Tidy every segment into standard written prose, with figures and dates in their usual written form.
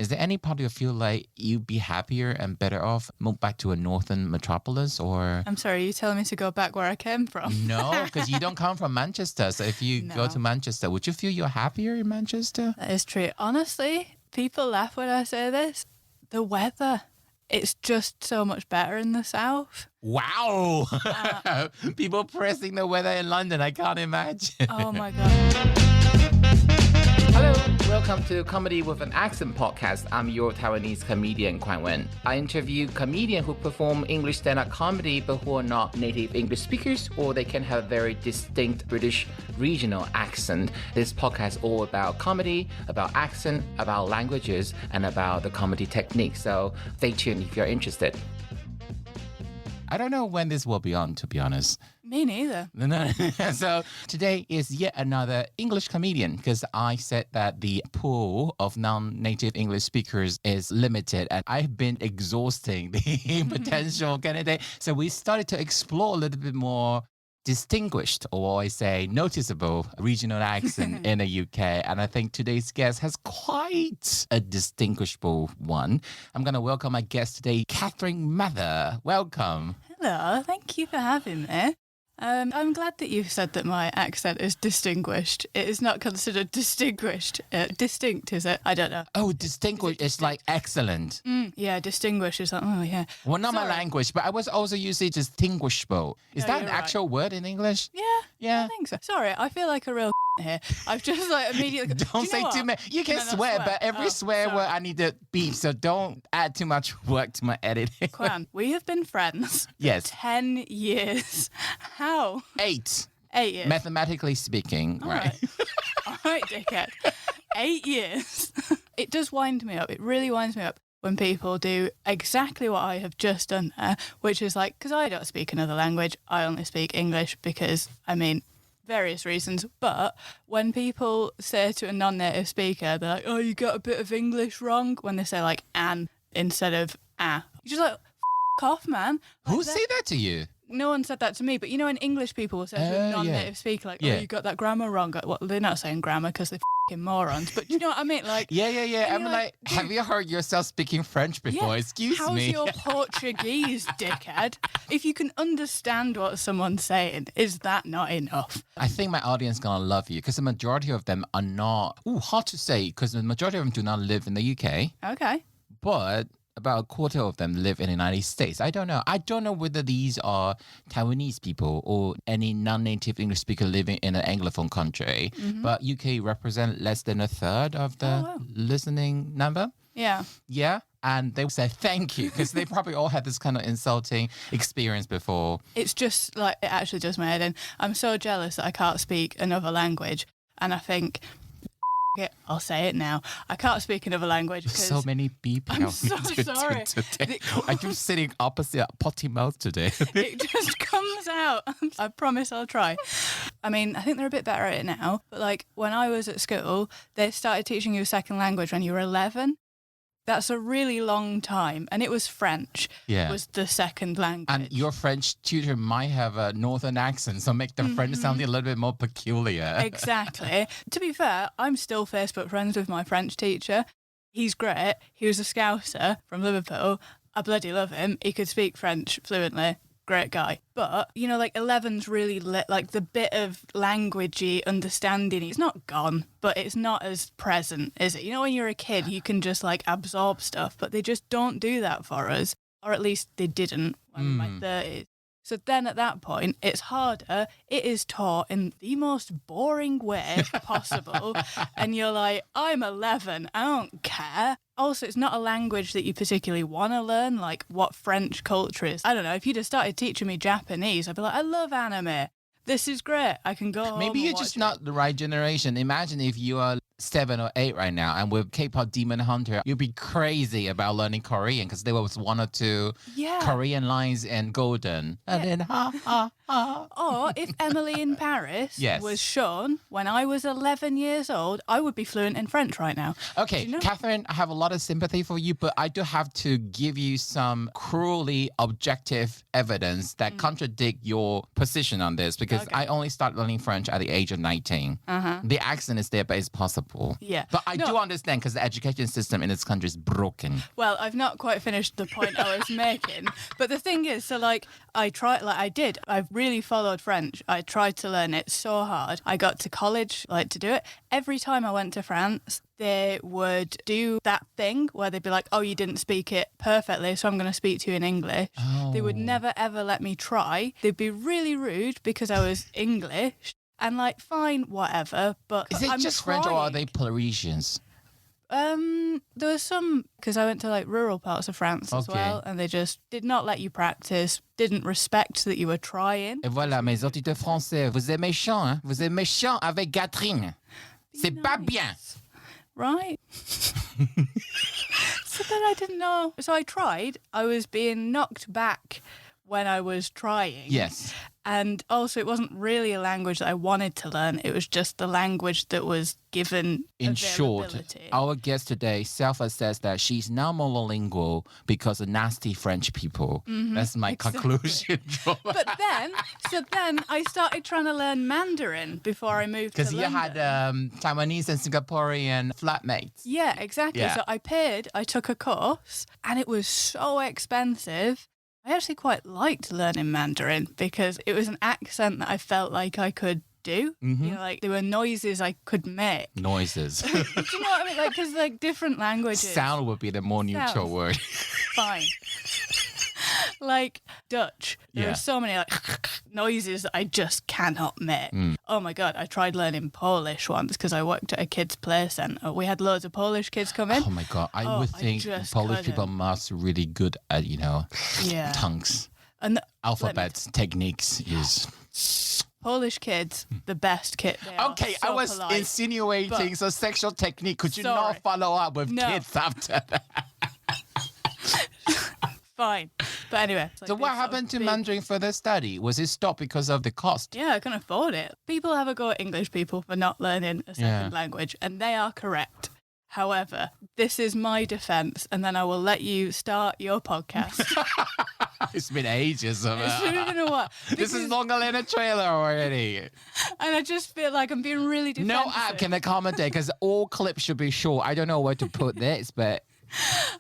Is there any part you feel like you'd be happier and better off move back to a northern metropolis or? I'm sorry, are you telling me to go back where I came from? No, because you don't come from Manchester. So if you go to Manchester, would you feel you're happier in Manchester? That is true. Honestly, people laugh when I say this. The weather. It's just so much better in the south. Wow. People praising the weather in London. I can't imagine. Oh my God. Hello, welcome to Comedy with an Accent podcast. I'm your Taiwanese comedian, Kuan-wen. I interview comedians who perform English stand-up comedy but who are not native English speakers or they can have very distinct British regional accent. This podcast is all about comedy, about accent, about languages, and about the comedy technique. So stay tuned if you're interested. I don't know when this will be on, to be honest. Me neither. So today is yet another English comedian because I said that the pool of non-native English speakers is limited and I've been exhausting the potential candidate. So we started to explore a little bit more distinguished, or I say noticeable regional accent in the UK. And I think today's guest has quite a distinguishable one. I'm going to welcome my guest today, Kathryn Mather. Welcome. Hello, thank you for having me. I'm glad that you said that my accent is distinguished. It is not considered distinguished. Distinct, is it? I don't know. Oh, distinguished is like excellent. Yeah, distinguished is like, oh yeah. Well, not my language, but I was also using distinguishable. Is that an actual word in English? Yeah, I think so. Sorry, I feel like a real here. I've just like immediately... Don't say too many. You can swear, but every swear word I need to beep, so don't add too much work to my editing. Quan, we have been friends for 10 years. How? 8. 8 years. Mathematically speaking, right? All right, dickhead. 8 years. It does wind me up. It really winds me up when people do exactly what I have just done there, which is like, because I don't speak another language, I only speak English because, various reasons, but when people say to a non-native speaker, they're like, oh, you got a bit of English wrong, when they say like an instead of you're just like, f*** off, man. Like, who say that to you? No one said that to me, but you know when English people will say to a non-native speaker like, oh, you got that grammar wrong. Well, they're not saying grammar because they're f***ing morons, but you know what I mean? Like, yeah. I'm like, have you heard yourself speaking French before? Excuse me. How's your Portuguese, dickhead? If you can understand what someone's saying, is that not enough? I think my audience is going to love you because the majority of them are not, hard to say, because the majority of them do not live in the UK. Okay. But about a quarter of them live in the United States. I don't know. I don't know whether these are Taiwanese people or any non-native English speaker living in an Anglophone country. Mm-hmm. But UK represent less than a third of the listening number. Yeah. Yeah. And they say thank you because they probably all had this kind of insulting experience before. It's just like, it actually does my head in. I'm so jealous that I can't speak another language. And I think... I'll say it now. I can't speak another language because... So many people. I'm so sorry. Today. Are you sitting opposite potty mouth today? It just comes out. I promise I'll try. I think they're a bit better at it now. But like when I was at school, they started teaching you a second language when you were 11. That's a really long time. And it was French. Was the second language. And your French tutor might have a northern accent, so make the French sound a little bit more peculiar. Exactly. To be fair, I'm still Facebook friends with my French teacher. He's great. He was a Scouser from Liverpool. I bloody love him. He could speak French fluently. Great guy. But, 11's really like the bit of languagey understanding. It's not gone, but it's not as present, is it? When you're a kid, you can just like absorb stuff, but they just don't do that for us. Or at least they didn't when in my 30s. So then at that point, it's harder. It is taught in the most boring way possible. And you're like, I'm 11. I don't care. Also, it's not a language that you particularly want to learn, like what French culture is. I don't know. If you'd have started teaching me Japanese, I'd be like, I love anime. This is great. I can go home. Maybe you're just not the right generation. Imagine if you are 7 or 8 right now, and with K-pop Demon Hunter, you'd be crazy about learning Korean because there was 1 or 2 Korean lines in Golden. And then ha ha ha. Or if Emily in Paris was shown when I was 11 years old, I would be fluent in French right now. Okay, Kathryn, I have a lot of sympathy for you, but I do have to give you some cruelly objective evidence that contradict your position on this because I only started learning French at the age of 19. The accent is there, but it's possible. possible. Yeah. But I do understand because the education system in this country is broken. Well, I've not quite finished the point I was making. But the thing is, so like I really followed French. I tried to learn it so hard. I got to college like to do it. Every time I went to France, they would do that thing where they'd be like, oh, you didn't speak it perfectly, so I'm going to speak to you in English. Oh. They would never, ever let me try. They'd be really rude because I was English. And like, fine, whatever, but Is it I'm just trying. French or are they Parisians? There was some, because I went to like rural parts of France as well, and they just did not let you practice, didn't respect that you were trying. Et voilà, mes auditeurs français, vous êtes méchants, hein? Vous êtes méchants avec Kathryn. C'est pas bien. Right? So then I didn't know. So I tried. I was being knocked back when I was trying. Yes. And also, it wasn't really a language that I wanted to learn. It was just the language that was given In short, availability. our guest today self-assessed that she's now monolingual because of nasty French people. That's my conclusion. But then I started trying to learn Mandarin before I moved to Because you London. had Taiwanese and Singaporean flatmates. Yeah, exactly. Yeah. So I took a course, and it was so expensive. I actually quite liked learning Mandarin because it was an accent that I felt like I could do. You know, like there were noises I could make. Noises. Do you know what I mean? Like, because like different languages. Sound would be the more neutral Sounds. word. Fine. Like Dutch, there Yeah. are so many like noises that I just cannot make. Oh my God, I tried learning Polish once because I worked at a kids' play centre. We had loads of Polish kids come in. Oh my God. I Oh, would I think just Polish couldn't. people must really good at, Yeah. tongues. And Alphabets, techniques is... Polish kids, the best kid. They are Okay, so I was polite. insinuating but- some sexual technique. Could you Sorry. not follow up with No. kids after that? Fine. But anyway. it's like So this what sort of happened to big- Mandarin further study? Was it stopped because of the cost? Yeah, I can afford it. People have a go at English people for not learning a second language, and they are correct. However, this is my defence, and then I will let you start your podcast. It's been ages. It's been a while. This is Because- longer than a trailer already. And I just feel like I'm being really defensive. No app can accommodate because all clips should be short. I don't know where to put this, but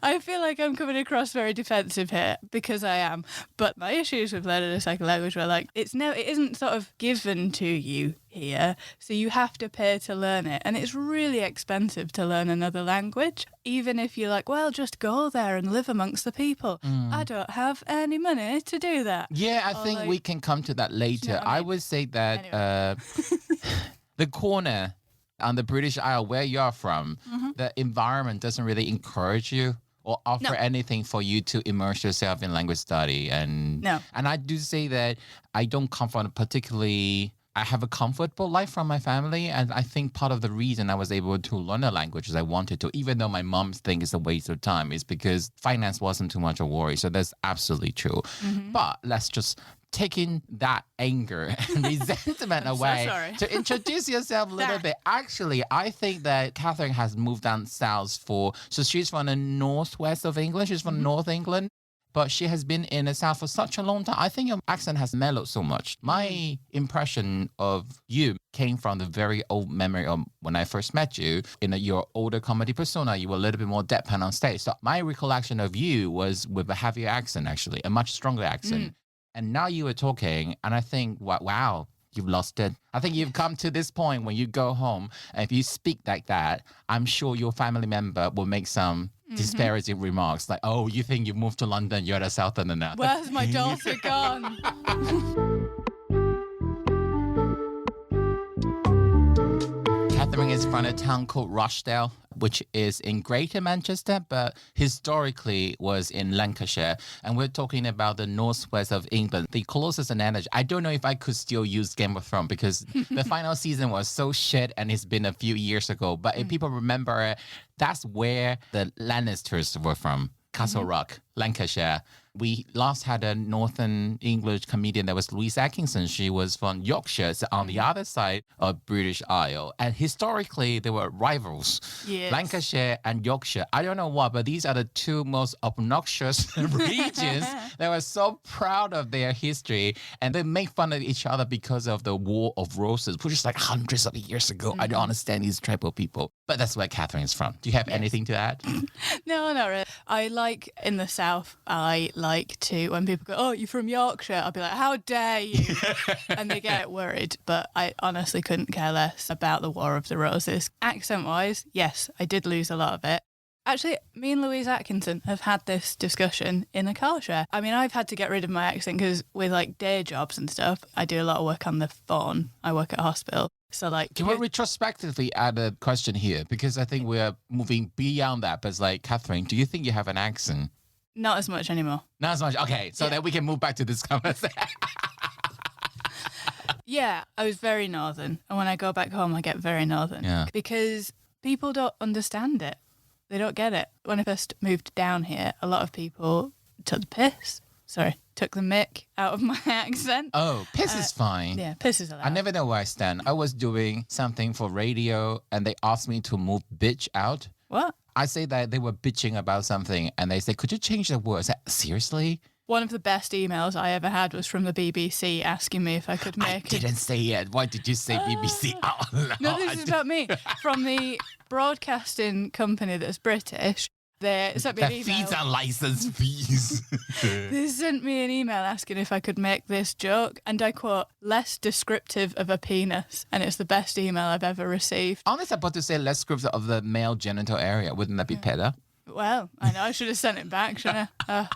I feel like I'm coming across very defensive here because I am. But my issues with learning a second language were like, it isn't sort of given to you here. So you have to pay to learn it. And it's really expensive to learn another language. Even if you're like, well, just go there and live amongst the people. I don't have any money to do that. yeah, I Or think like- we can come to that later. what I I mean? would say that Anyway. the corner on the British Isle where you're from, the environment doesn't really encourage you or offer No. anything for you to immerse yourself in language study. And No. and I do say that I don't come from a particularly... I have a comfortable life from my family, and I think part of the reason I was able to learn a language as I wanted to, even though my mom thinks it's a waste of time, is because finance wasn't too much a worry. So that's absolutely true. But let's just taking that anger and resentment I'm so away sorry. to introduce yourself a little bit. Actually, I think that Kathryn has moved down south so she's from the northwest of England. She's from North England. But she has been in the South for such a long time. I think your accent has mellowed so much. My impression of you came from the very old memory of when I first met you. In your older comedy persona, you were a little bit more deadpan on stage. So my recollection of you was with a heavier accent, actually, a much stronger accent. And now you were talking, and I think, wow, you've lost it. I think you've come to this point when you go home, and if you speak like that, I'm sure your family member will make some disparaging remarks like, oh, you think you moved to London, you're a southerner now. Where's my daughter gone? Kathryn is from a town called Rochdale, which is in Greater Manchester, but historically was in Lancashire. And we're talking about the northwest of England. The closest analogy, I don't know if I could still use Game of Thrones because the final season was so shit and it's been a few years ago. But if people remember it, that's where the Lannisters were from. Castle Rock. Lancashire. We last had a Northern English comedian that was Louise Atkinson. She was from Yorkshire, so on the other side of British Isle. And historically, they were rivals. Yes. Lancashire and Yorkshire. I don't know why, but these are the two most obnoxious regions that were so proud of their history. And they make fun of each other because of the War of Roses, which is like hundreds of years ago. I don't understand these tribal people. But that's where Kathryn is from. Do you have anything to add? No, not really. I like in the South, I like to, when people go, oh, you're from Yorkshire, I'll be like, how dare you? And they get worried. But I honestly couldn't care less about the War of the Roses. Accent-wise, yes, I did lose a lot of it. Actually, me and Louise Atkinson have had this discussion in a car share. I mean, I've had to get rid of my accent because with like day jobs and stuff, I do a lot of work on the phone. I work at a hospital. So like, can we retrospectively add a question here? Because I think we're moving beyond that. But it's like, Kathryn, do you think you have an accent? Not as much anymore. Not as much. Okay, so then we can move back to this conversation. Yeah, I was very northern. And when I go back home, I get very northern. Yeah. Because people don't understand it. They don't get it. When I first moved down here, a lot of people took the mick out of my accent. Oh, piss is fine. Yeah, piss is allowed. I never know where I stand. I was doing something for radio and they asked me to move bitch out. What? I say that they were bitching about something and they said, could you change the word? I said, seriously? One of the best emails I ever had was from the BBC asking me if I could make I didn't say it. Why did you say BBC? Oh, no, this is about me. From the broadcasting company that's British. They sent me an email. Fees and license fees. They sent me an email asking if I could make this joke, and I quote, less descriptive of a penis. And it's the best email I've ever received. I was about to say less descriptive of the male genital area. Wouldn't that be better? Well, I know I should have sent it back, shouldn't I?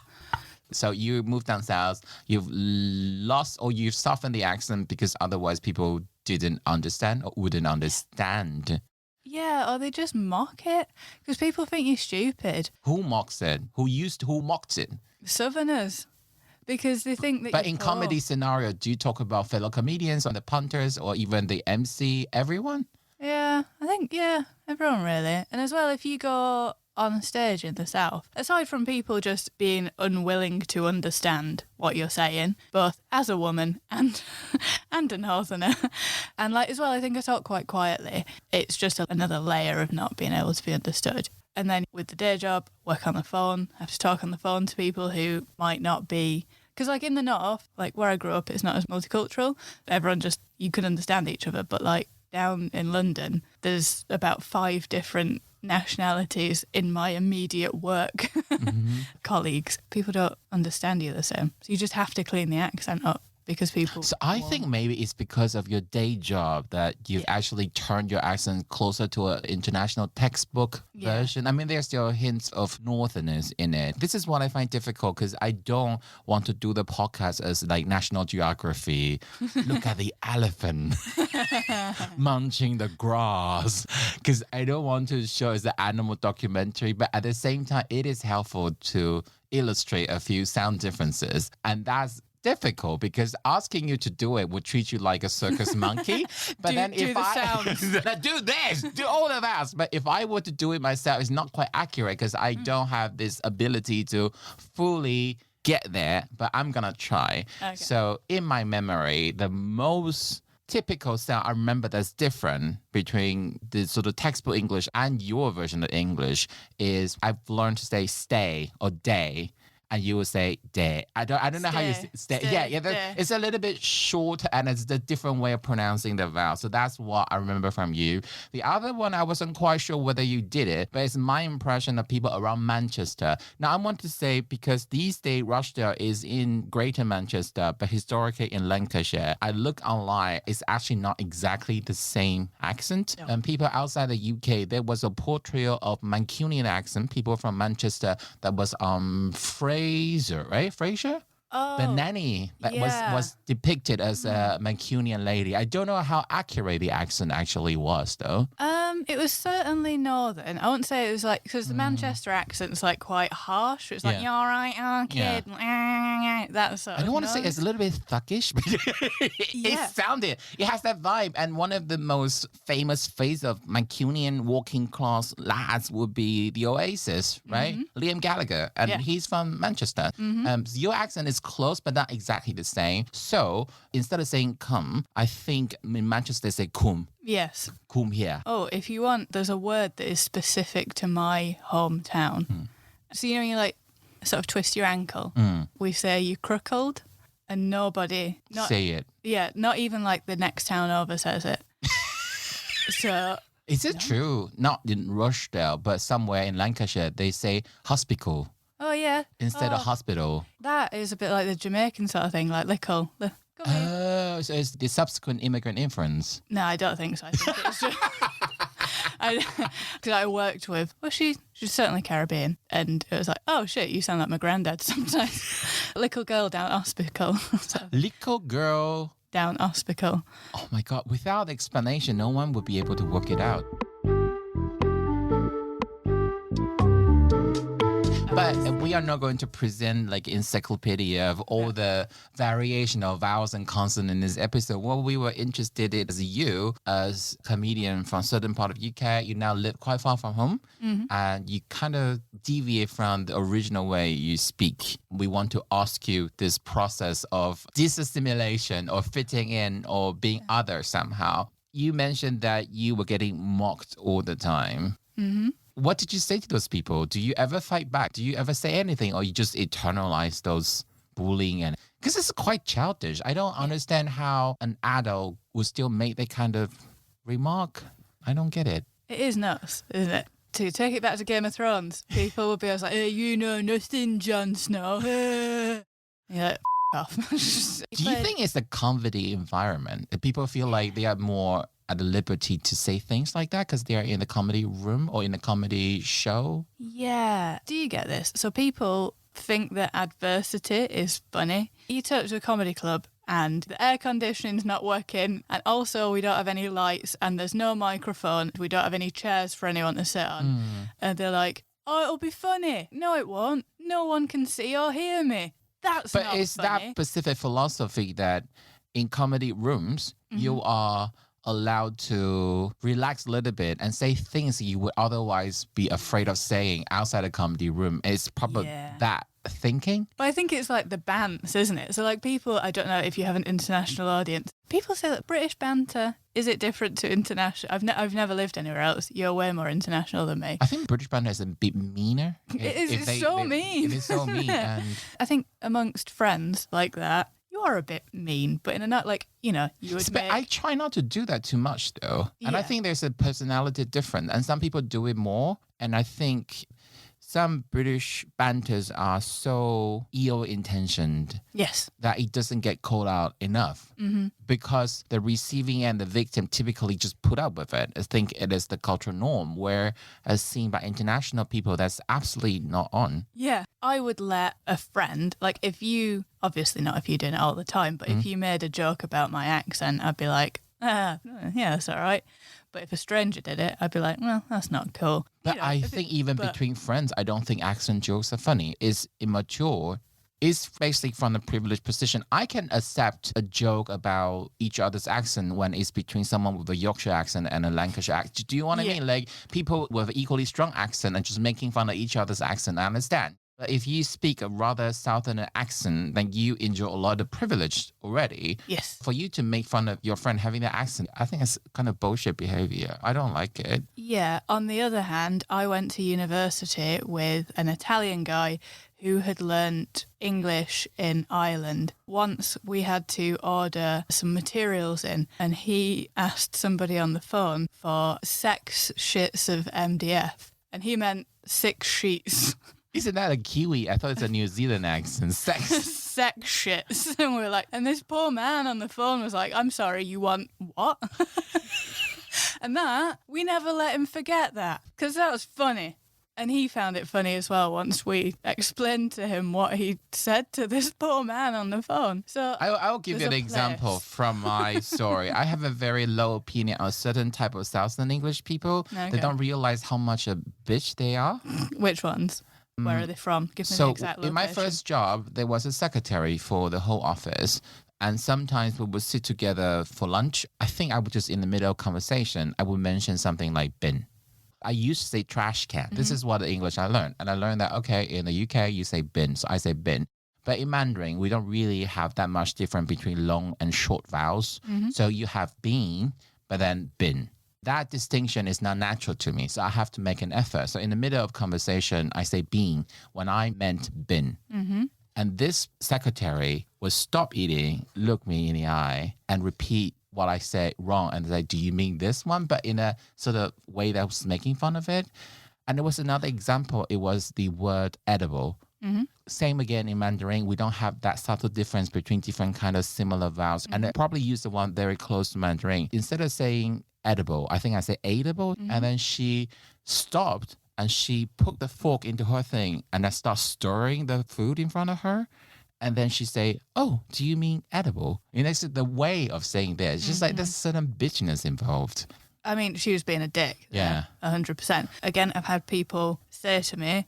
So you moved down south, you've lost or you've softened the accent because otherwise people didn't understand or wouldn't understand. Yeah, or they just mock it because people think you're stupid. Who mocks it? Who mocked it? Southerners. Because they think that But in comedy scenario, do you talk about fellow comedians or the punters or even the MC, everyone? Yeah, I think, everyone really. And as well, if you go on stage in the South, aside from people just being unwilling to understand what you're saying, both as a woman and a northerner, and like as well, I think I talk quite quietly. It's just another layer of not being able to be understood. And then with the day job, work on the phone, have to talk on the phone to people who might not be, because like in the North, like where I grew up, it's not as multicultural. Everyone just, you can understand each other, but like down in London, there's about 5 different nationalities in my immediate work colleagues. People don't understand you the same. So you just have to clean the accent up because people... So I think maybe it's because of your day job that you've actually turned your accent closer to an international textbook version. I mean, there's still hints of northerners in it. This is what I find difficult because I don't want to do the podcast as like National Geography. Look at the elephant munching the grass, because I don't want to show as an animal documentary, but at the same time, it is helpful to illustrate a few sound differences. And that's difficult because asking you to do it would treat you like a circus monkey. But then if I do this, do all of that. But if I were to do it myself, it's not quite accurate because I don't have this ability to fully get there, but I'm gonna try. Okay. So in my memory, the most typical sound I remember that's different between the sort of textbook English and your version of English is I've learned to say stay or day. And you will say day. I don't know how you stay. Yeah. It's a little bit short and it's a different way of pronouncing the vowel. So that's what I remember from you. The other one, I wasn't quite sure whether you did it, but it's my impression of people around Manchester. Now, I want to say, because these days Rochdale is in Greater Manchester, but historically in Lancashire, I look online, it's actually not exactly the same accent. No. And people outside the UK, there was a portrayal of Mancunian accent, people from Manchester that was Fraser, right? Fraser? Oh, the nanny that was depicted as a Mancunian lady. I don't know how accurate the accent actually was, though. It was certainly northern. I wouldn't say it was like, because the Manchester accent's like quite harsh. It's like, Yeah. you're right, oh, kid. That sort I don't of want to say it's a little bit thuggish, but it has that vibe. And one of the most famous faces of Mancunian working class lads would be the Oasis, right? Liam Gallagher, and he's from Manchester. Your accent is close, but not exactly the same. So instead of saying come, I think in Manchester they say cum. Yes. Cum here. Oh, if you want, there's a word that is specific to my hometown. So, you know, you like sort of twist your ankle. We say you crookled, and nobody say it. Yeah, not even like the next town over says it. So is it true? Not in Rochdale, but somewhere in Lancashire, they say hospical. Oh yeah. Instead of hospital. That is a bit like the Jamaican sort of thing, like Likkle. Oh, so it's the subsequent immigrant influence. No, I don't think so. I think it's just because I worked with, well, she's certainly Caribbean, and it was like, oh shit, you sound like my granddad sometimes. Likkle Girl down hospital. Likkle Girl down hospital. Oh my God! Without explanation, no one would be able to work it out. But we are not going to present like encyclopedia of all the variation of vowels and consonants in this episode. What we were interested in is you, as a comedian from a certain part of UK, you now live quite far from home, and you kind of deviate from the original way you speak. We want to ask you this process of disassimilation or fitting in or being other somehow. You mentioned that you were getting mocked all the time. What did you say to those people? Do you ever fight back? Do you ever say anything, or you just internalize those bullying? And because it's quite childish. I don't understand how an adult would still make that kind of remark. I don't get it. It is nuts, isn't it? To take it back to Game of Thrones, people would be like, hey, you know nothing, Jon Snow. You're like, off. Do you think it's the comedy environment? That people feel like they are more at the liberty to say things like that because they are in the comedy room or in the comedy show? Yeah. Do you get this? So people think that adversity is funny. You turn up to a comedy club and the air conditioning's not working, and also we don't have any lights and there's no microphone. We don't have any chairs for anyone to sit on. And they're like, oh, it'll be funny. No, it won't. No one can see or hear me. That's not funny. But it's that specific philosophy that in comedy rooms, you are allowed to relax a little bit and say things you would otherwise be afraid of saying outside a comedy room. It's probably that thinking. But I think it's like the bantz, isn't it? So like people, I don't know if you have an international audience, people say that British banter, is it different to international? I've never lived anywhere else. You're way more international than me. I think British banter is a bit meaner. It's so mean. It is so mean. And I think amongst friends like that, you are a bit mean, but in a not like, you know, you would But I try not to do that too much though. And I think there's a personality difference, and some people do it more. And I think some British banters are so ill-intentioned that it doesn't get called out enough because the receiving and the victim typically just put up with it. I think it is the cultural norm, where as seen by international people, that's absolutely not on. Yeah, I would let a friend, like if you, obviously not if you're doing it all the time, but if you made a joke about my accent, I'd be like, yeah, that's all right. But if a stranger did it, I'd be like, well, that's not cool. But I think even between friends, I don't think accent jokes are funny. It's immature. It's basically from a privileged position. I can accept a joke about each other's accent when it's between someone with a Yorkshire accent and a Lancashire accent. Do you know what I mean? Like people with equally strong accent and just making fun of each other's accent, I understand. But if you speak a rather southern accent, then you enjoy a lot of privilege already. Yes. For you to make fun of your friend having that accent, I think it's kind of bullshit behavior. I don't like it. Yeah. On the other hand, I went to university with an Italian guy who had learnt English in Ireland. Once we had to order some materials in, and he asked somebody on the phone for 6 shits of MDF, and he meant 6 sheets. Isn't that a Kiwi? I thought it's a New Zealand accent. Sex. Sex shits. And we were like, and this poor man on the phone was like, I'm sorry, you want what? And that, we never let him forget that, because that was funny. And he found it funny as well once we explained to him what he said to this poor man on the phone. So I'll give you an example from my story. I have a very low opinion on a certain type of Southern English people. Okay. They don't realize how much a bitch they are. Which ones? Where are they from? Give me the exact location. In my first job, there was a secretary for the whole office. And sometimes we would sit together for lunch. I think I would just, in the middle of conversation, I would mention something like bin. I used to say trash can. Mm-hmm. This is what the English I learned. And I learned that, okay, in the UK, you say bin. So I say bin. But in Mandarin, we don't really have that much difference between long and short vowels. Mm-hmm. So you have been, but then bin. That distinction is not natural to me. So I have to make an effort. So in the middle of conversation, I say been when I meant bin. Mm-hmm. And this secretary would stop eating, look me in the eye, and repeat what I said wrong and say, do you mean this one? But in a sort of way that was making fun of it. And there was another example. It was the word edible. Mm-hmm. Same again in Mandarin. We don't have that subtle difference between different kind of similar vowels. Mm-hmm. And I probably use the one very close to Mandarin. Instead of saying edible, I think I say edible. Mm-hmm. And then she stopped and she put the fork into her thing and I start stirring the food in front of her. And then she say, oh, do you mean edible? You know, it's the way of saying that. It's just like there's certain bitchiness involved. I mean, she was being a dick. Yeah. 100%. Again, I've had people say to me,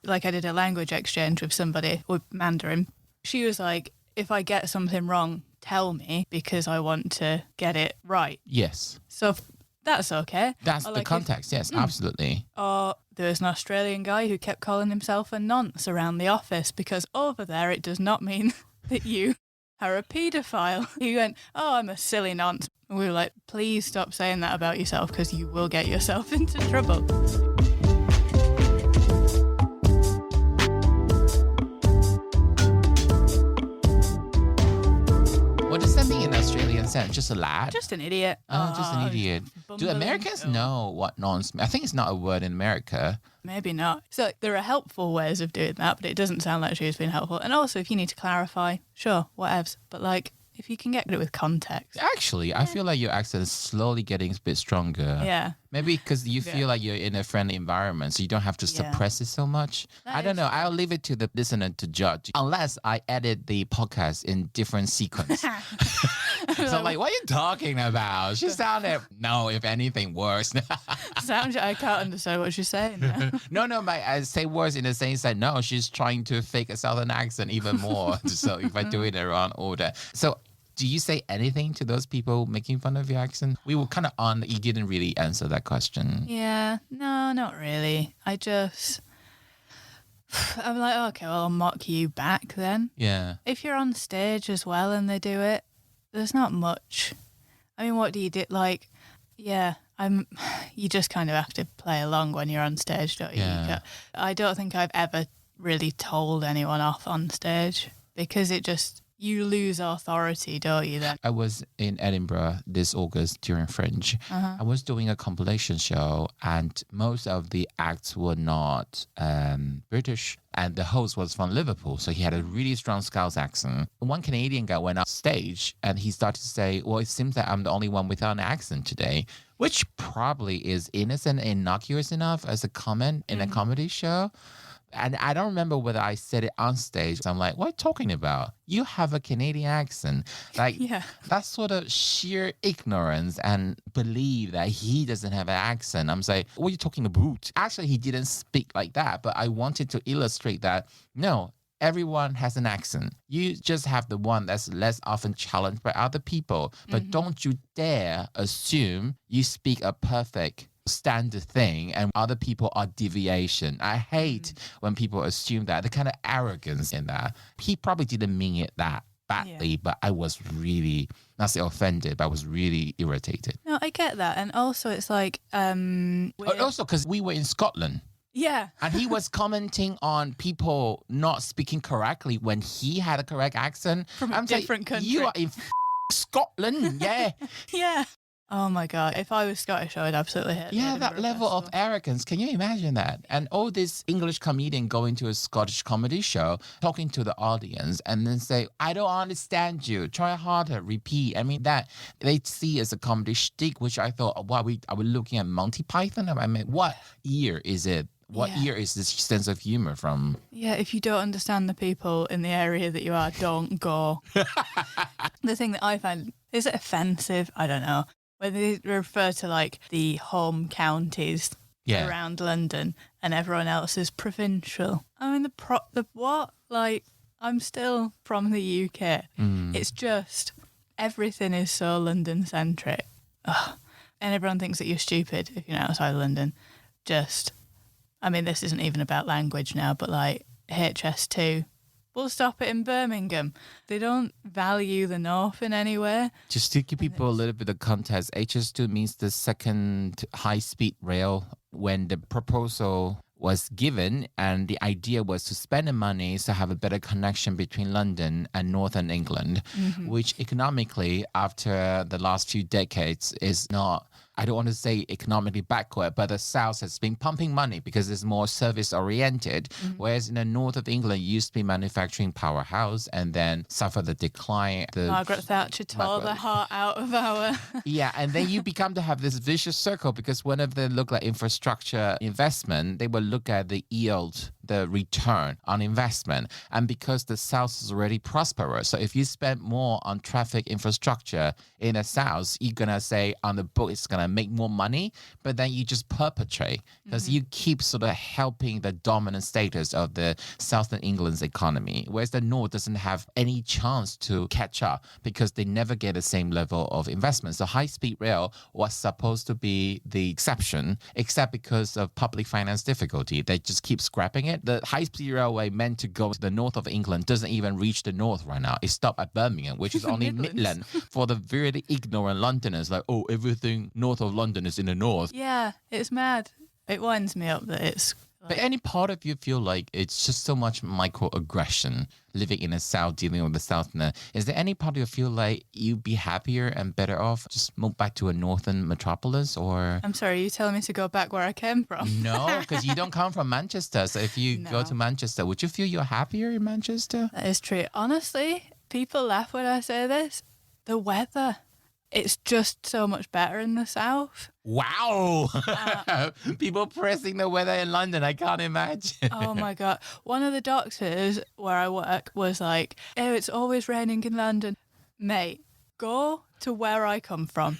like I did a language exchange with somebody with Mandarin. She was like, if I get something wrong, tell me because I want to get it right. Yes. So that's okay. That's the context. Yes, absolutely. Or there was an Australian guy who kept calling himself a nonce around the office because over there it does not mean that you are a paedophile. He went, oh, I'm a silly nonce. And we were like, please stop saying that about yourself because you will get yourself into trouble. What does that mean in Australian sense? Just a lad? Just an idiot. Oh, just an idiot. Do Americans know what nonce means? I think it's not a word in America. Maybe not. So there are helpful ways of doing that, but it doesn't sound like she was being helpful. And also, if you need to clarify, sure, whatevs. But like, if you can get it with context. Actually, I feel like your accent is slowly getting a bit stronger. Yeah. Maybe because you feel like you're in a friendly environment, so you don't have to suppress it so much. I don't know. I'll leave it to the listener to judge, unless I edit the podcast in different sequence. So I'm like, what are you talking about? She sounded, no, if anything, worse. I can't understand what she's saying now. No, but I say worse in the sense that, no, she's trying to fake a Southern accent even more. So if I do it in the wrong order. So do you say anything to those people making fun of your accent? We were kind of on, you didn't really answer that question. Yeah, no, not really. I'm like, okay, well, I'll mock you back then. Yeah. If you're on stage as well and they do it, there's not much. I mean, what do you do? Like, yeah, you just kind of have to play along when you're on stage, don't you? Yeah. I don't think I've ever really told anyone off on stage because you lose authority, don't you then? I was in Edinburgh this August during Fringe. I was doing a compilation show and most of the acts were not British and the host was from Liverpool. So he had a really strong Scouse accent. One Canadian guy went up stage and he started to say, well, it seems that I'm the only one without an accent today, which probably is innocent and innocuous enough as a comment in a comedy show. And I don't remember whether I said it on stage. I'm like, what are you talking about? You have a Canadian accent. Like, that's sort of sheer ignorance and believe that he doesn't have an accent. I'm saying, what are you talking about? Actually, he didn't speak like that, but I wanted to illustrate that, no, everyone has an accent. You just have the one that's less often challenged by other people. But don't you dare assume you speak a perfect standard thing and other people are deviation. I hate when people assume that, the kind of arrogance in that. He probably didn't mean it that badly, but I was really, not say offended, but I was really irritated. No, I get that. And also it's like... also because we were in Scotland. Yeah. And he was commenting on people not speaking correctly when he had a correct accent. From a different country. You are in Scotland, yeah. Yeah. Oh my God. If I was Scottish, I would absolutely hate it. Yeah, that level of arrogance. Can you imagine that? And all this English comedian going to a Scottish comedy show, talking to the audience and then say, I don't understand you. Try harder, repeat. I mean, that they see as a comedy shtick, which I thought, are we looking at Monty Python? I mean, what year is it? What year is this sense of humor from? Yeah, if you don't understand the people in the area that you are, don't go. The thing that I find, is it offensive? I don't know. When they refer to like the home counties around London and everyone else is provincial. I mean, the what? Like, I'm still from the UK. It's just, everything is so London-centric. Ugh. And everyone thinks that you're stupid if you're outside London. I mean, this isn't even about language now, but like HS2, we'll stop it in Birmingham. They don't value the North in any way. Just to give people a little bit of context, HS2 means the second high-speed rail. When the proposal was given and the idea was to spend the money to have a better connection between London and Northern England, which economically, after the last few decades, is not, I don't want to say economically backward, but the South has been pumping money because it's more service-oriented, whereas in the north of England, it used to be manufacturing powerhouse and then suffered the decline. Margaret Thatcher tore the heart out of our... Yeah, and then you become to have this vicious circle because whenever they look at infrastructure investment, they will look at the yield, the return on investment. And because the South is already prosperous, so if you spend more on traffic infrastructure in the South, you're going to say on the book it's going to make more money, but then you just perpetrate because you keep sort of helping the dominant status of the Southern England's economy, whereas the North doesn't have any chance to catch up because they never get the same level of investment. So high-speed rail was supposed to be the exception, except because of public finance difficulty. They just keep scrapping it. The high-speed railway meant to go to the north of England doesn't even reach the north right now. It stopped at Birmingham, which is only Midland for the very ignorant Londoners. Like, oh, everything north of London is in the north. Yeah, it's mad. It winds me up that it's... But any part of you feel like it's just so much microaggression living in the South, dealing with the South? Is there any part of you feel like you'd be happier and better off just move back to a northern metropolis? Or I'm sorry, are you telling me to go back where I came from? No, because you don't come from Manchester. So if you go to Manchester, would you feel you're happier in Manchester? That is true. Honestly, people laugh when I say this. The weather. It's just so much better in the South. Wow. People pressing the weather in London. I can't imagine. Oh my God. One of the doctors where I work was like, oh, it's always raining in London. Mate, go to where I come from.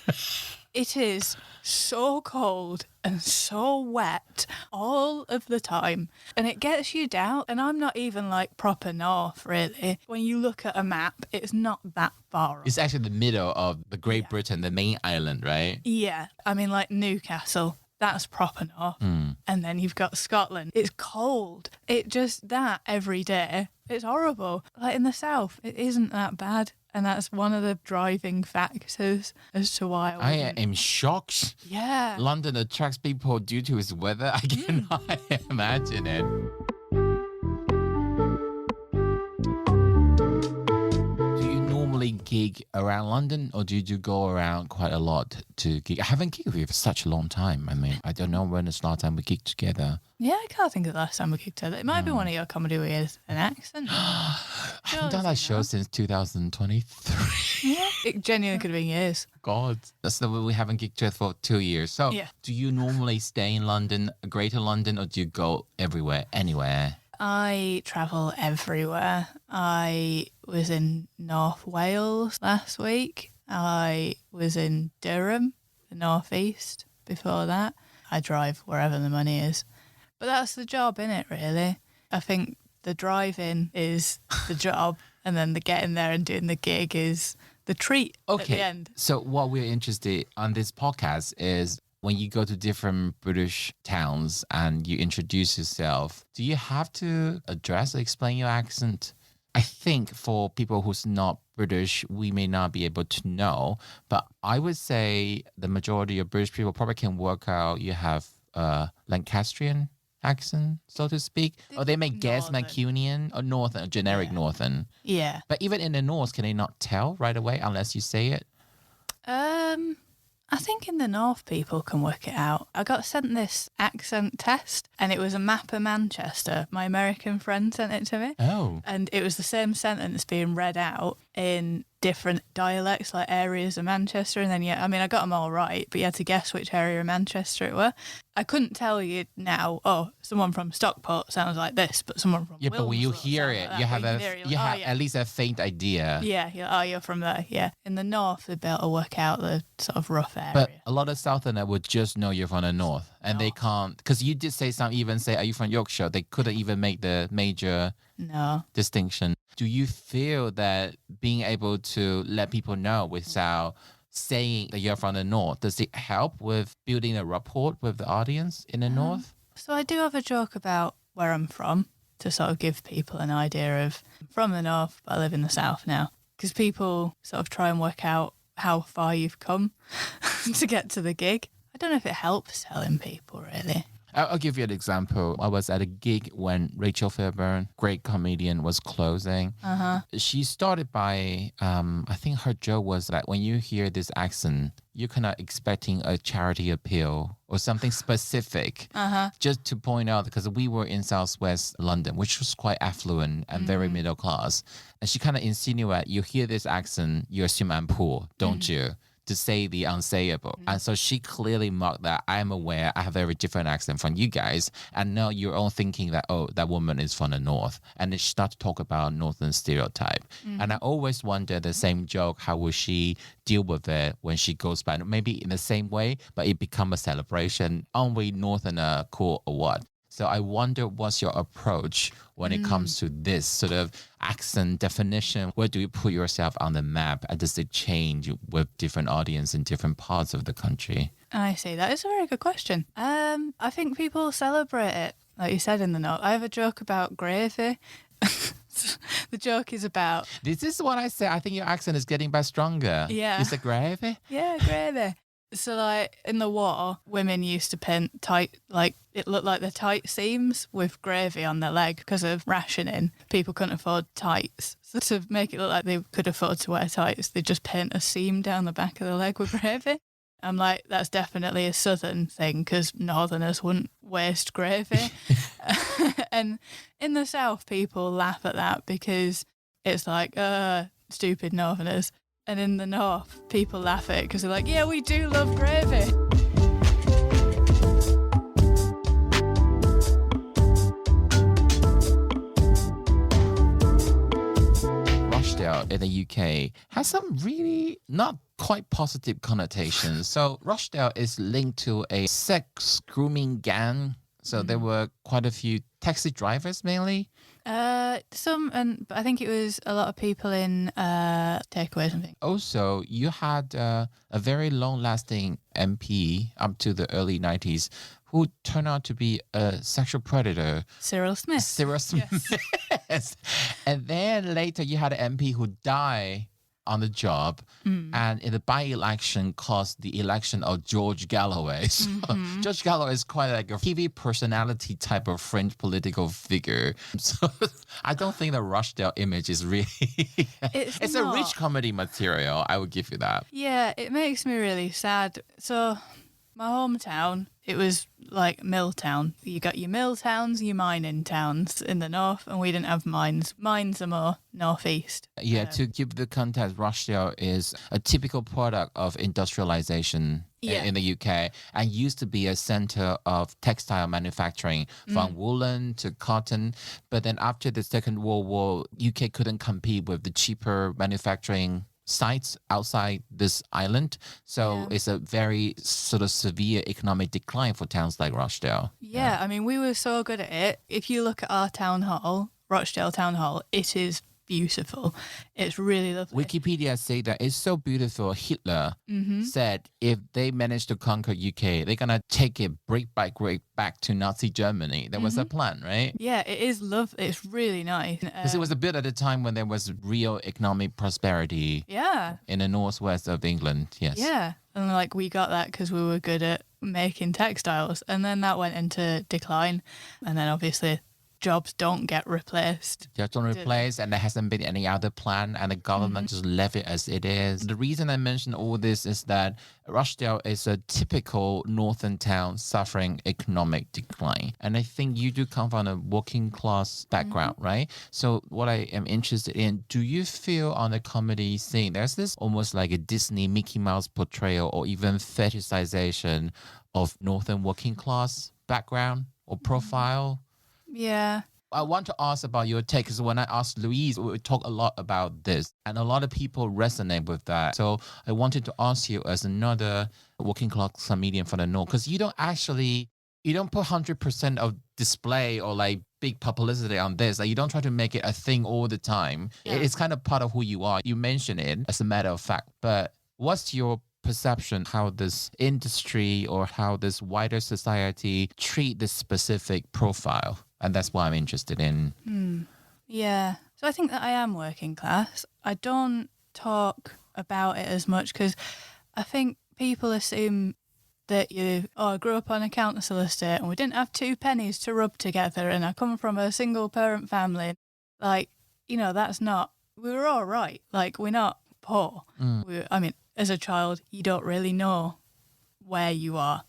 It is so cold and so wet all of the time. And it gets you down. And I'm not even like proper north, really. When you look at a map, it's not that far off. It's actually the middle of the Great Britain, the main island, right? Yeah. I mean, like Newcastle. That's proper north. And then you've got Scotland. It's cold. It just, that every day. It's horrible. Like in the south, it isn't that bad. And that's one of the driving factors as to why I am shocked. Yeah. London attracts people due to its weather. I cannot imagine it. Do you normally gig around London or do you go around quite a lot to gig? I haven't gigged with you for such a long time. I mean, I don't know when it's the last time we gigged together. Yeah, I can't think of the last time we gigged together. It might be one of your comedy with an accent. I haven't done that show since 2023. Yeah, it genuinely could have been years. God. That's the way we haven't gigged together for 2 years. So do you normally stay in London, Greater London, or do you go everywhere, anywhere? I travel everywhere. I was in North Wales last week. I was in Durham, the northeast, before that. I drive wherever the money is. But that's the job, innit, really? I think the driving is the job, and then the getting there and doing the gig is the treat at the end. So what we're interested on this podcast is when you go to different British towns and you introduce yourself, do you have to address or explain your accent? I think for people who's not British, we may not be able to know, but I would say the majority of British people probably can work out you have a Lancastrian accent, so to speak, or they may guess Mancunian or Northern, generic Northern. Yeah. But even in the North, can they not tell right away unless you say it? I think in the North people can work it out. I got sent this accent test and it was a map of Manchester. My American friend sent it to me. Oh. And it was the same sentence being read out in different dialects, like areas of Manchester. And then, I got them all right, but you had to guess which area of Manchester it were. I couldn't tell you now, someone from Stockport sounds like this, but someone from but when you hear it, you have at least a faint idea. Yeah, you're from there, yeah. In the north, they'd be able to work out the sort of rough area. But a lot of Southerner would just know you're from the north, and they can't, because you did say are you from Yorkshire? They couldn't even make the major distinction. Do you feel that being able to let people know without saying that you're from the north, does it help with building a rapport with the audience in the north? So I do have a joke about where I'm from to sort of give people an idea of I'm from the north, but I live in the south now. Because people sort of try and work out how far you've come to get to the gig. I don't know if it helps telling people, really. I'll give you an example. I was at a gig when Rachel Fairburn, great comedian, was closing. She started by, I think her joke was that when you hear this accent, you're kind of expecting a charity appeal or something specific. Just to point out, because we were in Southwest London, which was quite affluent and very middle class. And she kind of insinuated, you hear this accent, you assume I'm poor, don't you? To say the unsayable. And so she clearly marked that I'm aware I have a very different accent from you guys. And now you're all thinking that, that woman is from the north. And then she started to talk about northern stereotype. And I always wonder the same joke, how will she deal with it when she goes back? Maybe in the same way, but it become a celebration. Aren't we northerner cool or what? So I wonder what's your approach when it comes to this sort of accent definition? Where do you put yourself on the map? And does it change with different audience in different parts of the country? I see. That is a very good question. I think people celebrate it, like you said in the note. I have a joke about gravy. The joke is about... This is what I said. I think your accent is getting back stronger. Yeah. Is it gravy? Yeah, gravy. So, like, in the war, women used to paint tight, like, it looked like the tight seams with gravy on their leg because of rationing. People couldn't afford tights. So to make it look like they could afford to wear tights, they just paint a seam down the back of the leg with gravy. I'm like, that's definitely a southern thing because northerners wouldn't waste gravy. And in the south, people laugh at that because it's like, stupid northerners. And in the north, people laugh at it because they're like, yeah, we do love gravy. Rochdale in the UK has some really not quite positive connotations. So Rochdale is linked to a sex grooming gang. So there were quite a few taxi drivers mainly. And I think it was a lot of people in takeaways and things. Also, you had a very long-lasting MP up to the early 90s who turned out to be a sexual predator. Cyril Smith. Yes. And then later you had an MP who died on the job, and in the by-election caused the election of George Galloway. So George Galloway is quite like a TV personality type of French political figure. So I don't think the Rochdale image is really... it's a rich comedy material, I would give you that. Yeah, it makes me really sad. So my hometown, it was like mill town. You got your mill towns, your mining towns in the north, and we didn't have mines. Mines are more northeast. Yeah, to give the context, Rochdale is a typical product of industrialization in the UK and used to be a center of textile manufacturing from woolen to cotton. But then after the Second World War, UK couldn't compete with the cheaper manufacturing sites outside this island. So it's a very sort of severe economic decline for towns like Rochdale. Yeah, I mean, we were so good at it. If you look at our town hall, Rochdale Town Hall, it is beautiful. It's really lovely. Wikipedia say that it's so beautiful. Hitler said if they manage to conquer UK, they're going to take it brick by brick back to Nazi Germany. That was a plan, right? Yeah, it is lovely. It's really nice. Because it was a bit at a time when there was real economic prosperity in the northwest of England. Yes. Yeah. And like we got that because we were good at making textiles. And then that went into decline. And then obviously jobs don't get replaced. Just don't replace, and there hasn't been any other plan, and the government just left it as it is. The reason I mention all this is that Rochdale is a typical northern town suffering economic decline. And I think you do come from a working class background, right? So what I am interested in, do you feel on the comedy scene, there's this almost like a Disney Mickey Mouse portrayal or even fetishization of northern working class background or profile? Yeah. I want to ask about your take, because when I asked Louise, we talk a lot about this, and a lot of people resonate with that. So I wanted to ask you, as another working class comedian from the North, because you don't put 100% of display or like big publicity on this. Like, you don't try to make it a thing all the time. Yeah. It's kind of part of who you are. You mention it as a matter of fact, but what's your perception how this industry or how this wider society treat this specific profile? And that's what I'm interested in. Yeah. So I think that I am working class. I don't talk about it as much because I think people assume that I grew up on a council estate and we didn't have 2 pennies to rub together and I come from a single parent family. Like, that's not, we were all right. Like, we're not poor. As a child, you don't really know where you are,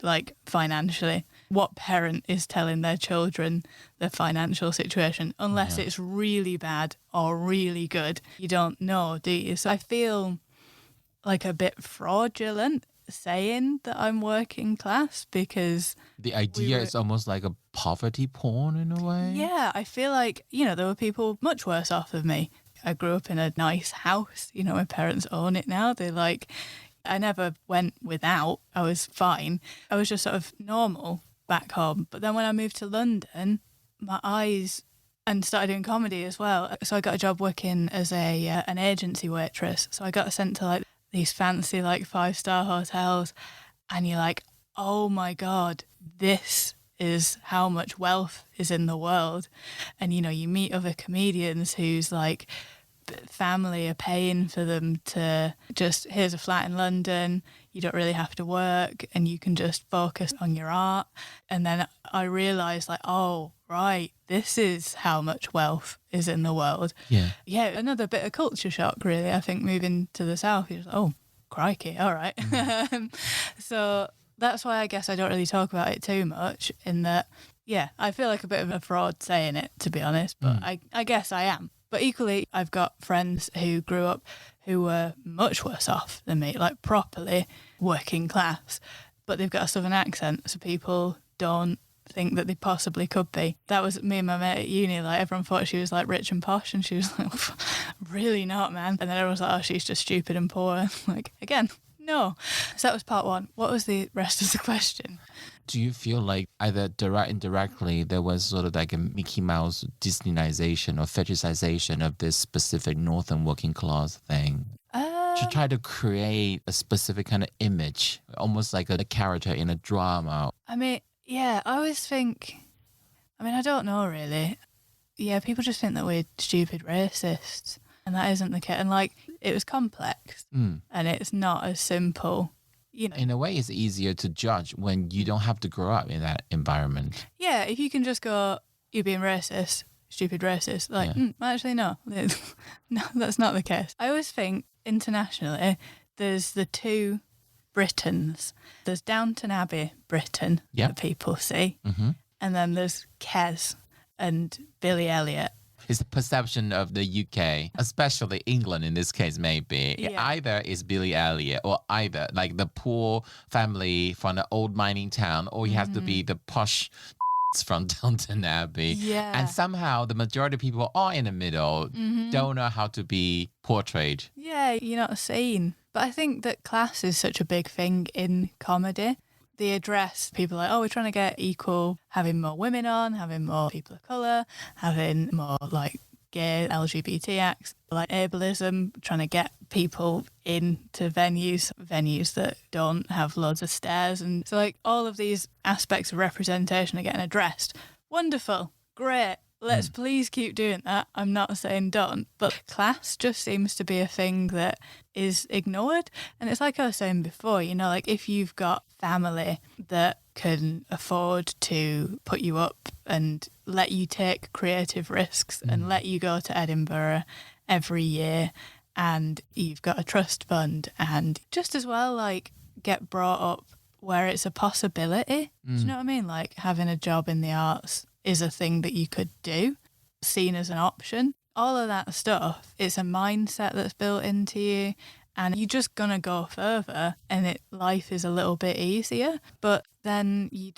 like financially. What parent is telling their children their financial situation, unless it's really bad or really good. You don't know, do you? So I feel like a bit fraudulent saying that I'm working class because the idea is almost like a poverty porn in a way. Yeah, I feel like, there were people much worse off than me. I grew up in a nice house. My parents own it now. I never went without. I was fine. I was just sort of normal back home. But then when I moved to London, my eyes, and started doing comedy as well. So I got a job working as an agency waitress. So I got sent to like these fancy like 5-star hotels, and you're like, oh my God, this is how much wealth is in the world. And you meet other comedians whose like family are paying for them to just, here's a flat in London, you don't really have to work and you can just focus on your art. And then I realised like, oh, right, this is how much wealth is in the world. Yeah, another bit of culture shock really. I think moving to the south, you're like, oh, crikey, all right. So that's why I guess I don't really talk about it too much, in that, yeah, I feel like a bit of a fraud saying it, to be honest, but I guess I am. But equally, I've got friends who grew up who were much worse off than me, like properly working class, but they've got a southern accent, so people don't think that they possibly could be. That was me and my mate at uni, like everyone thought she was like rich and posh, and she was like, really not, man. And then everyone was like, oh, she's just stupid and poor. Like, again, no. So that was part one. What was the rest of the question? Do you feel like either direct or indirectly there was sort of like a Mickey Mouse Disneyization or fetishization of this specific northern working class thing? To try to create a specific kind of image, almost like a character in a drama. I mean, yeah, I always think, I don't know really. Yeah, people just think that we're stupid racists, and that isn't the case. And like, it was complex and it's not as simple. In a way, it's easier to judge when you don't have to grow up in that environment. Yeah, if you can just go, you're being racist, stupid racist. Like, actually, no. No, that's not the case. I always think internationally, there's the two Britons. There's Downton Abbey Britain that people see. And then there's Kes and Billy Elliot. It's the perception of the UK, especially England in this case, maybe. Yeah. Either it's Billy Elliot or either like the poor family from the old mining town, or you have to be the posh from Downton Abbey. Yeah. And somehow the majority of people are in the middle, don't know how to be portrayed. Yeah, you're not seen. But I think that class is such a big thing in comedy. They address people like, oh, we're trying to get equal, having more women on, having more people of colour, having more like gay LGBT acts, like ableism, trying to get people into venues that don't have loads of stairs. And so like all of these aspects of representation are getting addressed. Wonderful, great. Let's please keep doing that. I'm not saying don't, but class just seems to be a thing that is ignored. And it's like I was saying before, like if you've got family that can afford to put you up and let you take creative risks and let you go to Edinburgh every year, and you've got a trust fund, and just as well like get brought up where it's a possibility. Do you know what I mean? Like having a job in the arts is a thing that you could do, seen as an option. All of that stuff, it's a mindset that's built into you, and you're just gonna go further, and life is a little bit easier. But then you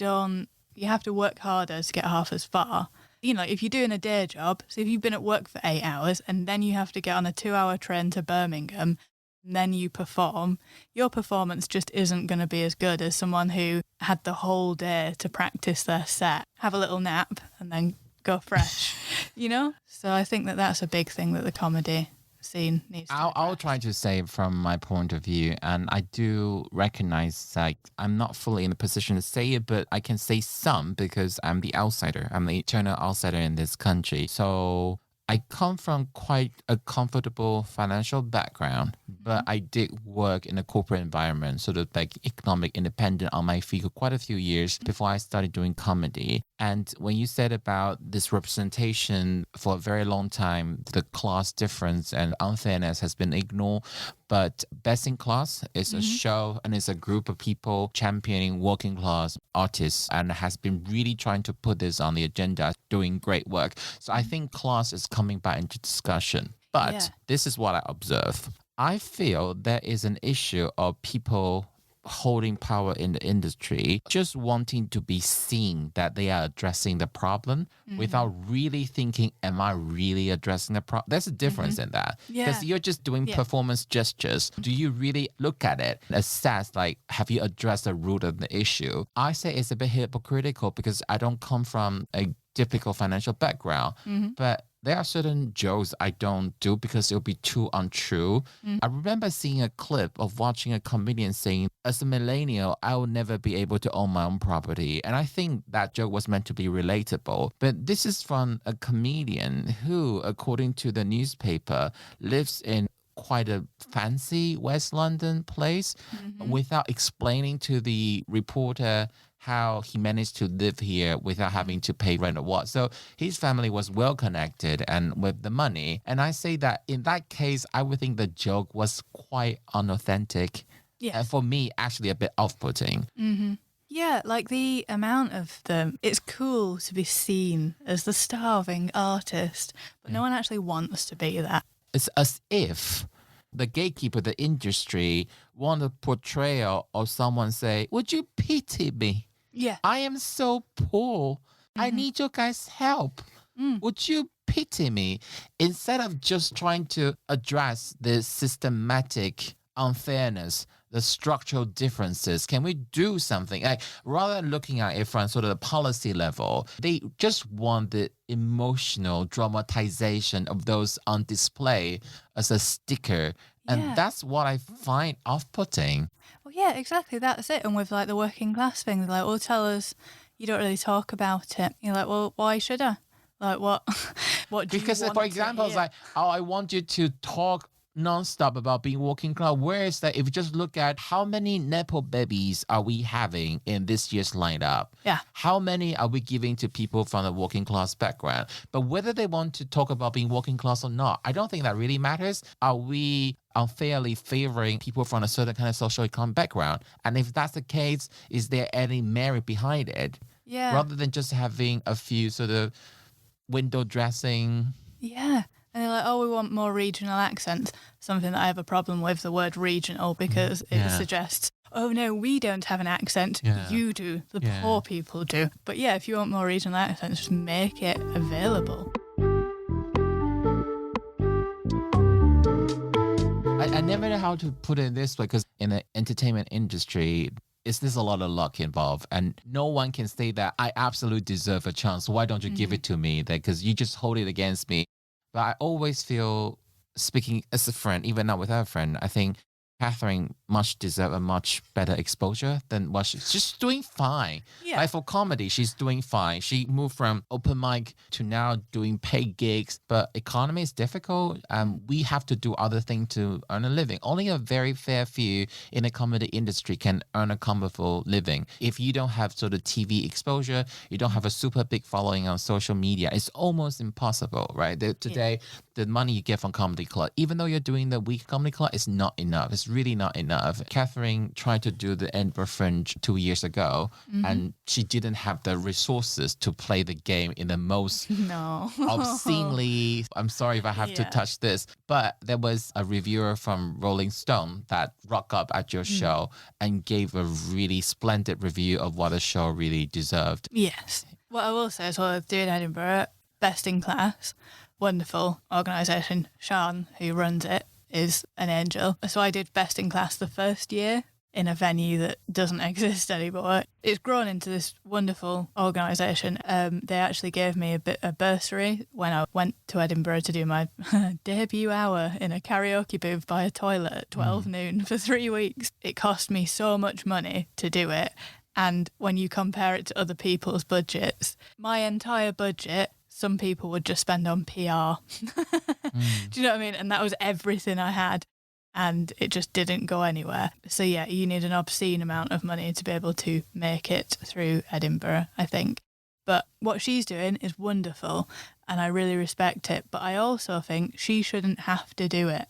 have to work harder to get half as far. You know, if you're doing a day job, so if you've been at work for 8 hours and then you have to get on a 2-hour train to Birmingham, and then you perform, your performance just isn't going to be as good as someone who had the whole day to practice their set, have a little nap, and then go fresh, you know? So I think that that's a big thing that the comedy scene needs to I'll try to say from my point of view, and I do recognize like I'm not fully in the position to say it, but I can say some because I'm the outsider. I'm the eternal outsider in this country. So I come from quite a comfortable financial background, but I did work in a corporate environment, sort of like economic independent on my feet for quite a few years before I started doing comedy. And when you said about this representation for a very long time, the class difference and unfairness has been ignored. But Best in Class is a show and it's a group of people championing working class artists and has been really trying to put this on the agenda, doing great work. So I think class is coming back into discussion. But this is what I observe. I feel there is an issue of people holding power in the industry just wanting to be seen that they are addressing the problem without really thinking, am I really addressing the problem? There's a difference in that. Because you're just doing performance gestures. Do you really look at it, assess, like, have you addressed the root of the issue? I say it's a bit hypocritical because I don't come from a typical financial background, but there are certain jokes I don't do because it would be too untrue. I remember seeing a clip of watching a comedian saying, as a millennial, I will never be able to own my own property. And I think that joke was meant to be relatable. But this is from a comedian who, according to the newspaper, lives in quite a fancy West London place without explaining to the reporter how he managed to live here without having to pay rent or what. So his family was well connected and with the money. And I say that in that case, I would think the joke was quite unauthentic. Yes. And for me, actually a bit off-putting. Yeah, like the amount of them. It's cool to be seen as the starving artist, but no one actually wants to be that. It's as if the gatekeeper, the industry, want a portrayal of someone say, would you pity me? Yeah. I am so poor. I need your guys' help. Would you pity me? Instead of just trying to address the systematic unfairness, the structural differences, can we do something? Like, rather than looking at it from sort of the policy level, they just want the emotional dramatization of those on display as a sticker. And that's what I find off-putting. Well, yeah, exactly. That's it. And with like the working class thing, they're like, well, tell us, you don't really talk about it. You're like, well, why should I? Like, what? What do Because, you want for example, it's like, oh, I want you to talk non-stop about being working class. Whereas that if you just look at how many Nepo babies are we having in this year's lineup? Yeah. How many are we giving to people from a working class background? But whether they want to talk about being working class or not, I don't think that really matters. Are we unfairly favoring people from a certain kind of socioeconomic background? And if that's the case, is there any merit behind it? Yeah. Rather than just having a few sort of window dressing. Yeah. And they're like, oh, we want more regional accents. Something that I have a problem with, the word regional, because it suggests, oh, no, we don't have an accent. You do. The poor people do. But yeah, if you want more regional accents, just make it available. I never know how to put it this way, because in the entertainment industry, there's a lot of luck involved, and no one can say that I absolutely deserve a chance. Why don't you give it to me? Because you just hold it against me. But I always feel, speaking as a friend, even not with a friend, I think Kathryn much deserve a much better exposure than what she's doing fine. Yeah. Like for comedy, she's doing fine. She moved from open mic to now doing paid gigs, but economy is difficult. We have to do other things to earn a living. Only a very fair few in the comedy industry can earn a comfortable living. If you don't have sort of TV exposure, you don't have a super big following on social media, it's almost impossible, right? Today, the money you get from comedy club, even though you're doing the week comedy club, it's not enough. It's really not enough. Kathryn tried to do the Edinburgh Fringe 2 years ago, and she didn't have the resources to play the game in the most obscenely, I'm sorry if I have to touch this, but there was a reviewer from Rolling Stone that rocked up at your show and gave a really splendid review of what the show really deserved. Yes. What I will say is, well, doing Edinburgh, best in class, wonderful organisation. Sean, who runs it, is an angel. So I did best in class the first year in a venue that doesn't exist anymore. It's grown into this wonderful organisation. They actually gave me a bursary when I went to Edinburgh to do my debut hour in a karaoke booth by a toilet at 12 noon for 3 weeks. It cost me so much money to do it. And when you compare it to other people's budgets, my entire budget, some people would just spend on PR. Do you know what I mean? And that was everything I had. And it just didn't go anywhere. So yeah, you need an obscene amount of money to be able to make it through Edinburgh, I think. But what she's doing is wonderful and I really respect it. But I also think she shouldn't have to do it.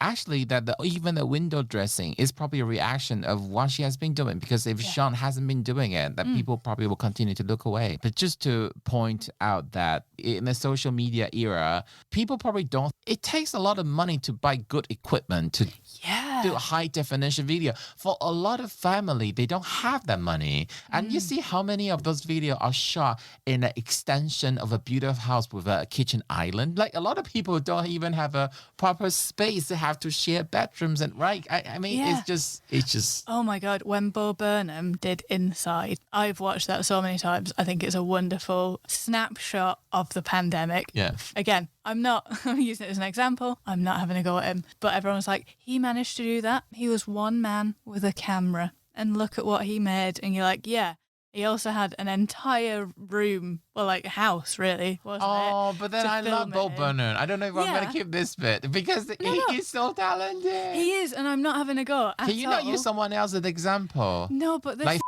Actually, even the window dressing is probably a reaction of what she has been doing, because if Sean hasn't been doing it, that people probably will continue to look away. But just to point out that in the social media era, people probably don't, it takes a lot of money to buy good equipment to do high definition video. For a lot of family, they don't have that money. And you see how many of those videos are shot in an extension of a beautiful house with a kitchen island. Like a lot of people don't even have a proper space. They have to share bedrooms and I mean, it's just. Oh my God, when Bo Burnham did Inside, I've watched that so many times. I think it's a wonderful snapshot of the pandemic. Yeah. Again, I'm using it as an example. I'm not having a go at him. But everyone's like, he managed to do that. He was one man with a camera and look at what he made. And you're like, yeah. He also had an entire room, well, like a house, really, wasn't it? Oh, but then I love Bo Burnham. I don't know if I'm going to keep this bit because he's so talented. He is, and I'm not having a go at all. Can you not use someone else as an example? No, but this... Like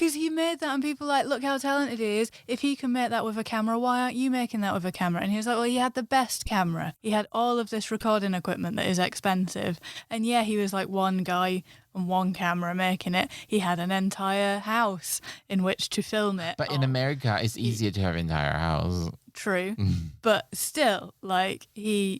Because he made that and people are like, look how talented he is. If he can make that with a camera, why aren't you making that with a camera? And he was like, well, he had the best camera. He had all of this recording equipment that is expensive. And yeah, he was like one guy and one camera making it. He had an entire house in which to film it. But in America, it's easier to have an entire house. True. But still, like, I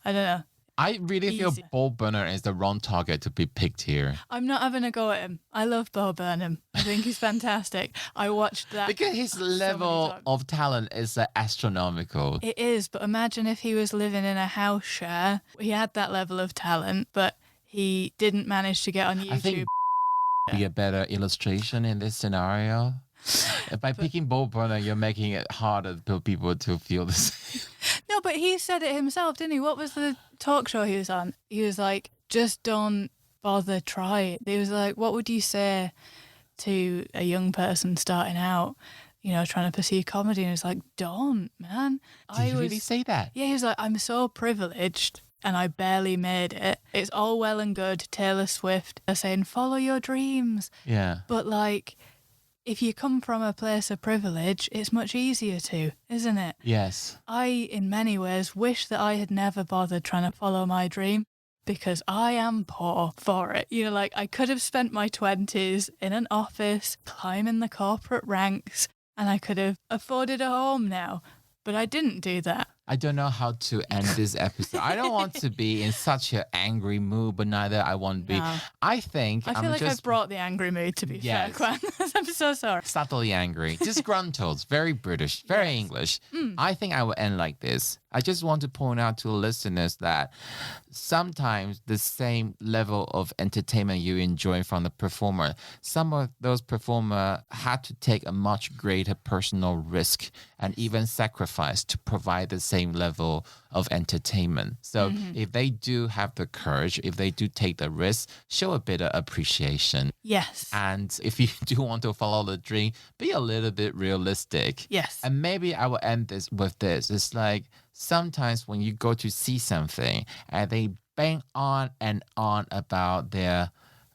don't know. I really feel Bo Burnham is the wrong target to be picked here. I'm not having a go at him. I love Bo Burnham. I think he's fantastic. I watched that. Because his level of talent is astronomical. It is, but imagine if he was living in a house share. He had that level of talent, but he didn't manage to get on YouTube. I think be a better illustration in this scenario. By picking Bo Burnham, you're making it harder for people to feel the same. No, but he said it himself, didn't he? What was the talk show he was on? He was like, just don't bother trying. He was like, what would you say to a young person starting out, trying to pursue comedy? And he was like, don't, man. Did he really say that? Yeah, he was like, I'm so privileged and I barely made it. It's all well and good, Taylor Swift saying, follow your dreams. Yeah. But like... if you come from a place of privilege, it's much easier to, isn't it? Yes. I, in many ways, wish that I had never bothered trying to follow my dream because I am poor for it. I could have spent my 20s in an office, climbing the corporate ranks, and I could have afforded a home now. But I didn't do that. I don't know how to end this episode. I don't want to be in such an angry mood, but neither I want to be. No. I feel like I've brought the angry mood, to be fair, Quan. I'm so sorry. Subtly angry. Disgruntled. Very British. Very English. I think I will end like this. I just want to point out to listeners that sometimes the same level of entertainment you enjoy from the performer, some of those performers had to take a much greater personal risk and even sacrifice to provide the same level of entertainment. So if they do have the courage, if they do take the risk, show a bit of appreciation. Yes. And if you do want to follow the dream, be a little bit realistic. Yes. And maybe I will end this with this. It's like sometimes when you go to see something and they bang on and on about their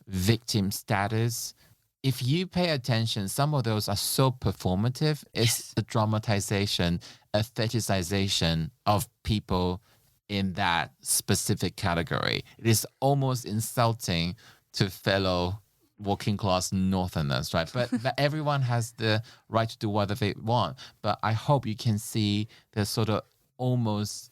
victim status, if you pay attention, some of those are so performative. It's a dramatization, a fetishization of people in that specific category. It is almost insulting to fellow working class Northerners, right? But everyone has the right to do whatever they want. But I hope you can see the sort of almost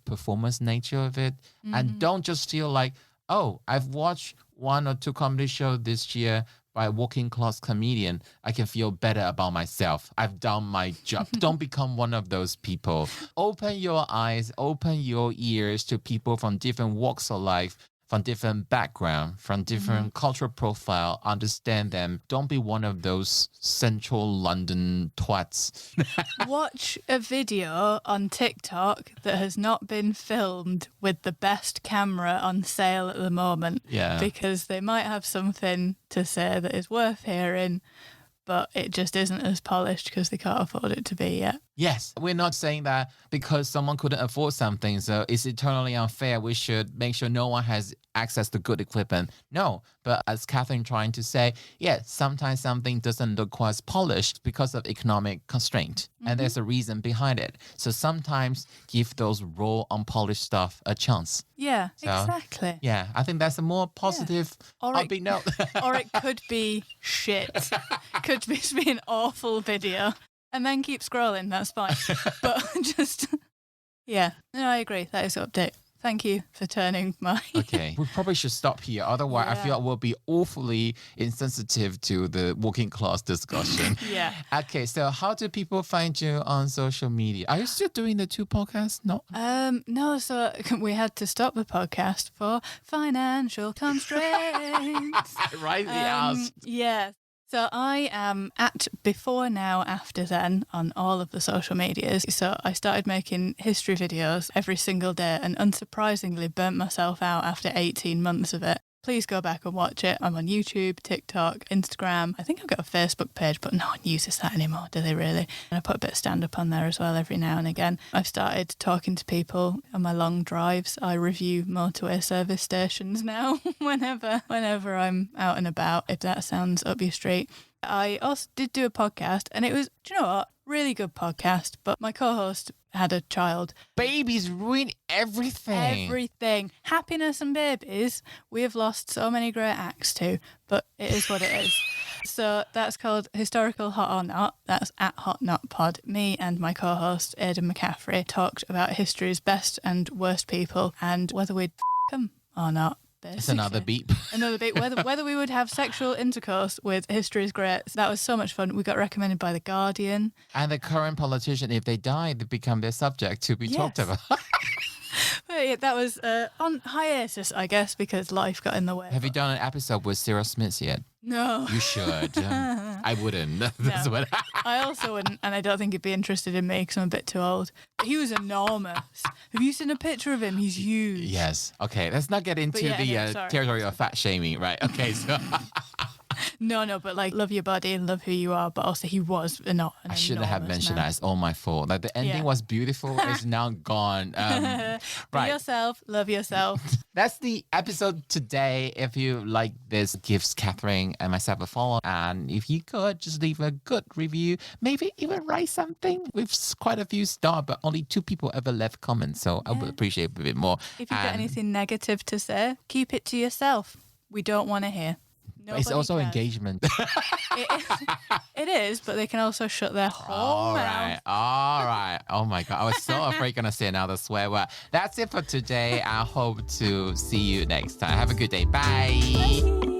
performance nature of it. And don't just feel like, oh, I've watched 1 or 2 comedy shows this year by a working class comedian. I can feel better about myself. I've done my job. Don't become one of those people. Open your eyes, open your ears to people from different walks of life, from different background, from different cultural profile, understand them. Don't be one of those central London twats. Watch a video on TikTok that has not been filmed with the best camera on sale at the moment. Yeah. Because they might have something to say that is worth hearing, but it just isn't as polished because they can't afford it to be yet. Yes, we're not saying that because someone couldn't afford something, so it's eternally unfair. We should make sure no one has access to good equipment. No, but as Kathryn trying to say, yeah, sometimes something doesn't look quite as polished because of economic constraint, and there's a reason behind it. So sometimes give those raw, unpolished stuff a chance. Yeah, So, exactly. Yeah, I think that's a more positive, Or it- upbeat note. Or it could be shit. Could just be an awful video. And then keep scrolling, that's fine. But just, yeah. No, I agree. That is an update. Thank you for turning my... Okay, we probably should stop here. Otherwise, I feel like we'll be awfully insensitive to the working class discussion. Yeah. Okay, so how do people find you on social media? Are you still doing the 2 podcasts? No. No, so we had to stop the podcast for financial constraints. Right, the ass. Yeah. So I am at Before Now After Then on all of the social medias. So I started making history videos every single day and unsurprisingly burnt myself out after 18 months of it. Please go back and watch it. I'm on YouTube, TikTok, Instagram. I think I've got a Facebook page, but no one uses that anymore, do they really? And I put a bit of stand-up on there as well every now and again. I've started talking to people on my long drives. I review motorway service stations now whenever I'm out and about, if that sounds up your street. I also did do a podcast, and it was, do you know what? Really good podcast, but my co-host had a child. Babies ruin everything. Everything. Happiness and babies, we have lost so many great acts to, but it is what it is. So that's called Historical Hot or Not. That's at Hot Not Pod. Me and my co-host, Aidan McCaffrey, talked about history's best and worst people and whether we'd them or not. Basically. It's another beep. Another beat. Whether we would have sexual intercourse with history's great. That was so much fun. We got recommended by The Guardian. And the current politician, if they die, they become their subject to be talked about. But yeah, that was on hiatus, I guess, because life got in the way. Have you done an episode with Sarah Smith yet? No. You should. I wouldn't. That's what I also wouldn't, and I don't think he'd be interested in me because I'm a bit too old. But he was enormous. Have you seen a picture of him? He's huge. Yes. Okay, let's not get into the territory of fat shaming, right? Okay, so... No, but like love your body and love who you are, but also he was not an I shouldn't have mentioned that. It's all my fault. Like the ending was beautiful. It's now gone. Right. Be yourself. Love yourself. That's the episode today. If you like this, give Kathryn and myself a follow. And if you could, just leave a good review. Maybe even write something. We've quite a few stars, but only 2 people ever left comments. So I would appreciate a bit more. If you've got anything negative to say, keep it to yourself. We don't want to hear. But it's also engagement. It is, but they can also shut their whole mouth. All right. Oh my God. I was so afraid going to say another swear word. That's it for today. I hope to see you next time. Have a good day. Bye. Bye.